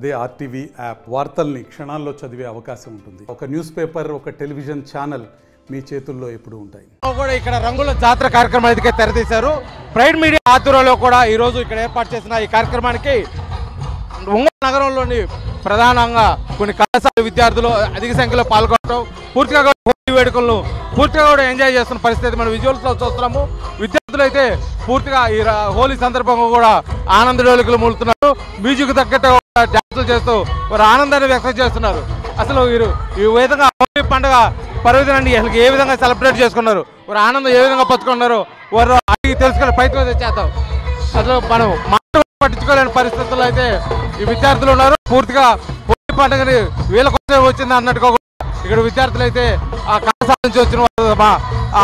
అదే RTV app వార్తల్ని క్షణాల్లో చదివే అవకాశం ఉంటుంది. ఒక న్యూస్ పేపర్, ఒక టెలివిజన్ ఛానల్ మీ చేతుల్లో ఎప్పుడు ఉంటాయి. ఇక్కడ రంగుల జాతర కార్యక్రమం అయితే తెరదీశారు. ప్రైడ్ మీడియా ఆధ్వర్యంలో కూడా ఈ రోజు ఇక్కడ ఏర్పాటు చేసిన ఈ కార్యక్రమానికి ఒంగోలు నగరంలోని ప్రధానంగా కొన్ని కళాశాల విద్యార్థులు అధిక సంఖ్యలో పాల్గొనడం, పూర్తిగా హోలీ వేడుకలను పూర్తిగా కూడా ఎంజాయ్ చేస్తున్న పరిస్థితి మనం విజువల్స్లో చూస్తున్నాము. విద్యార్థులు అయితే పూర్తిగా ఈ హోలీ సందర్భంగా కూడా ఆనందడోలికలు మూలుతున్నారు. మ్యూజిక్ తగ్గట్టు డాన్సులు చేస్తూ వారు ఆనందాన్ని వ్యక్తం చేస్తున్నారు. అసలు వీరు ఈ విధంగా హోలీ పండుగ పర్వదినాన్ని అసలు ఏ విధంగా సెలబ్రేట్ చేసుకున్నారు, వారు ఆనందం ఏ విధంగా పంచుకున్నారు, వారు అడిగి తెలుసుకునే ప్రయత్నం చేద్దాం. అసలు మనం పట్టించుకోలేని పరిస్థితుల్లో అయితే ఈ విద్యార్థులు ఉన్నారు. పూర్తిగా హోలీ పండుగని వీళ్ళ కోసం వచ్చింది అన్నట్టుగా ఇక్కడ విద్యార్థులు అయితే ఆ కళాశాల నుంచి వచ్చిన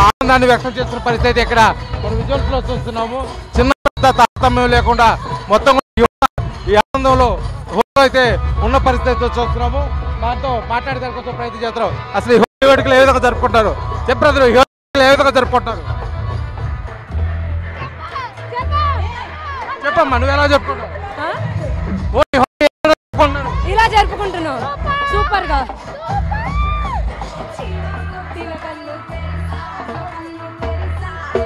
ఆనందాన్ని వ్యక్తం చేస్తున్న పరిస్థితి ఇక్కడ మనం విజువల్స్ లో చూస్తున్నాము. చిన్న పెద్ద తారతమ్యం లేకుండా మొత్తం ఈ ఆనందంలో హోలీ అయితే ఉన్న పరిస్థితితో చూస్తున్నాము. దాంతో మాట్లాడేదానికోసం ప్రయత్నం చేస్తున్నాం. అసలు ఈ హోలీ వేడుకలు ఏ విధంగా జరుపుకుంటారు చెప్పారు, ఈ హోలీ ఏ విధంగా జరుపుకుంటారు చెప్పమ్మా, నువ్వు ఎలా చెప్పుకుంటావు? ఇలా జరుపుకుంటున్నావు సూపర్ గా.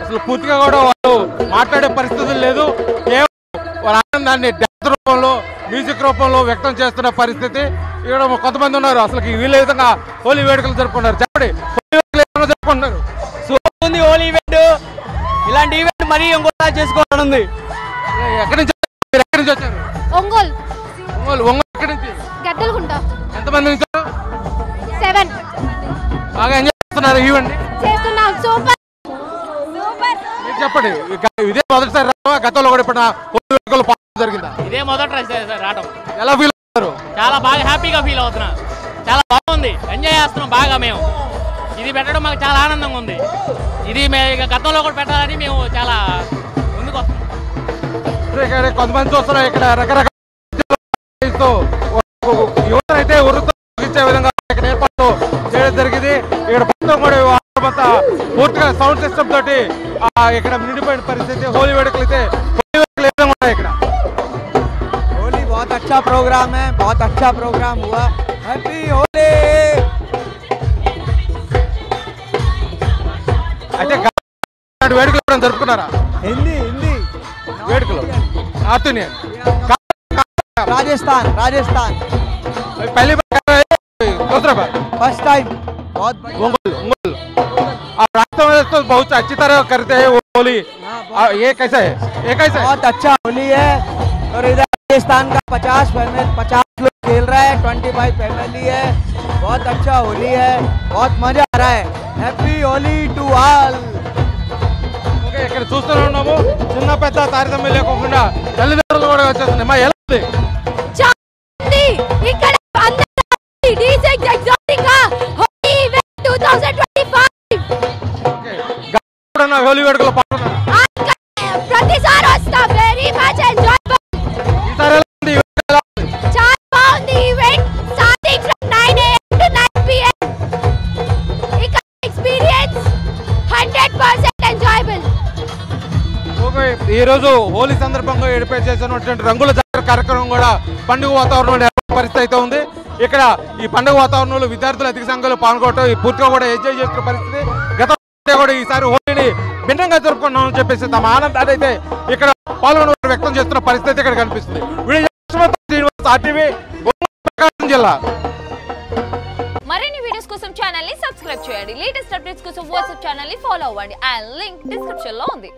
అసలు పూర్తిగా కూడా వాళ్ళు మాట్లాడే పరిస్థితులు లేదు. కేవలం వాళ్ళ ఆనందాన్ని డాన్స్ రూపంలో, మ్యూజిక్ రూపంలో వ్యక్తం చేస్తున్న పరిస్థితి ఇక్కడ కొంతమంది ఉన్నారు. అసలు వీళ్ళ విధంగా హోలీ వేడుకలు జరుపుకుంటారు. చెప్పండి, హోలీ వేడుకలు ఏమైనా జరుపుకుంటున్నారు? ఉంది హోలీ ఈవెంట్. ఇలాంటి ఈవెంట్ మరీ ఇంకోలా చేసుకోవాలని. ఎక్కడి నుంచి వచ్చారు? ఒంగోలు. ఒంగోలు ఎక్కడి నుంచి? గద్దెలగుంట. ఎంతమంది నుంచి? 7. బాగా ఎంజాయ్ చేస్తున్నారు ఈవెంట్ చేస్తున్నాం. Super super. మీరు చెప్పండి, ఇదే మొదటిసారి రావా? గతంలో కూడా ఇప్పుడు హోలీ వేడుకలు జరిగిందా? ఇదే మొదటి రావడం. ఎలా ఫీల్ అవుతారు? చాలా బాగా హ్యాపీగా ఫీల్ అవుతున్నా. చాలా బాగుంది, ఎంజాయ్ చేస్తున్నాం బాగా. మేము ఇది పెట్టడం మాకు చాలా ఆనందంగా ఉంది. ఇది గతంలో కూడా పెట్టాలని మేము చాలా ముందుకు వస్తున్నాం. కొంతమంది చూస్తున్నాం ఇక్కడ రకరకాల యువత అయితే ఉరుతోగించే విధంగా ఇక్కడ ఏర్పాటు చేయడం జరిగింది. ఇక్కడ మొత్తం కూడా పూర్తిగా సౌండ్ సిస్టమ్ తోటి ఇక్కడ నిండిపోయిన పరిస్థితి. హోలీ వేడుకలు అయితే హోలీ వేడుకలు ఏ విధంగా ఉన్నాయి ఇక్కడ? होली बहुत अच्छा प्रोग्राम है, बहुत अच्छा प्रोग्राम हुआ. हैप्पी होली. అయితే వేడుకలు జరుపుకున్నారా? हिंदी हिंदी వేడుకలు నార్త్ ఇండియన్ राजस्थान राजस्थान पहली बार दूसरा बार फर्स्ट टाइम. बहुत उंगल रास्ते में तो बहुत अच्छी तरह करते हैं वो होली. ये कैसा है? ये कैसा है? बहुत अच्छा होली है. और इधर राजस्थान का 50 लोग खेल रहा है. 25 फैमिली है. बहुत अच्छा होली है, बहुत मजा आ रहा है. Happy Holi to all. ఇక్కడ చూస్తూనే ఉన్నాము, చిన్న పెద్ద తారతమ్యం లేకుండా తల్లిదండ్రులు కూడా వచ్చేస్తుంది. మా ఎలా ఉంది? ఇక్కడ డీజే ఎగ్జాటికా హోలీ ఈవెంట్ 2025. హోలీ వేడుకలో పాల్గొన్నారు? ప్రతిసారి వస్తా. Very much enjoyable. ఈసారి ఎలా ఉంది? చాలా బాగుంది event. Starting from 9 AM to 9 PM. ఇక్కడ ఎక్స్పీరియన్స్ 100% ఎంజాయబుల్. ఈ రోజు హోలీ సందర్భంగా ఏర్పాటు చేసినటువంటి రంగుల జాతర కార్యక్రమం కూడా పండుగ వాతావరణంలో పరిస్థితి అయితే ఉంది. ఇక్కడ ఈ పండుగ వాతావరణంలో విద్యార్థులు అధిక సంఖ్యలో పాల్గొనడం, పూర్తిగా కూడా ఎంజాయ్ చేస్తున్న పరిస్థితి. గతంలో కూడా ఈసారి హోలీని భిన్నంగా జరుపుకున్నామని చెప్పేసి తమ ఆనందాన్ని అయితే ఇక్కడ పాల్గొన వ్యక్తం చేస్తున్న పరిస్థితి ఇక్కడ కనిపిస్తుంది. ఆర్టీవీ ప్రకాశం జిల్లా. మరిన్ని వీడియోస్ కోసం ఛానల్ ని సబ్స్క్రైబ్ చేయండి. లేటెస్ట్ అప్డేట్స్ కోసం వాట్సాప్ ఛానల్ ని ఫాలో అవ్వండి. ఆ లింక్ డిస్క్రిప్షన్ లో ఉంది.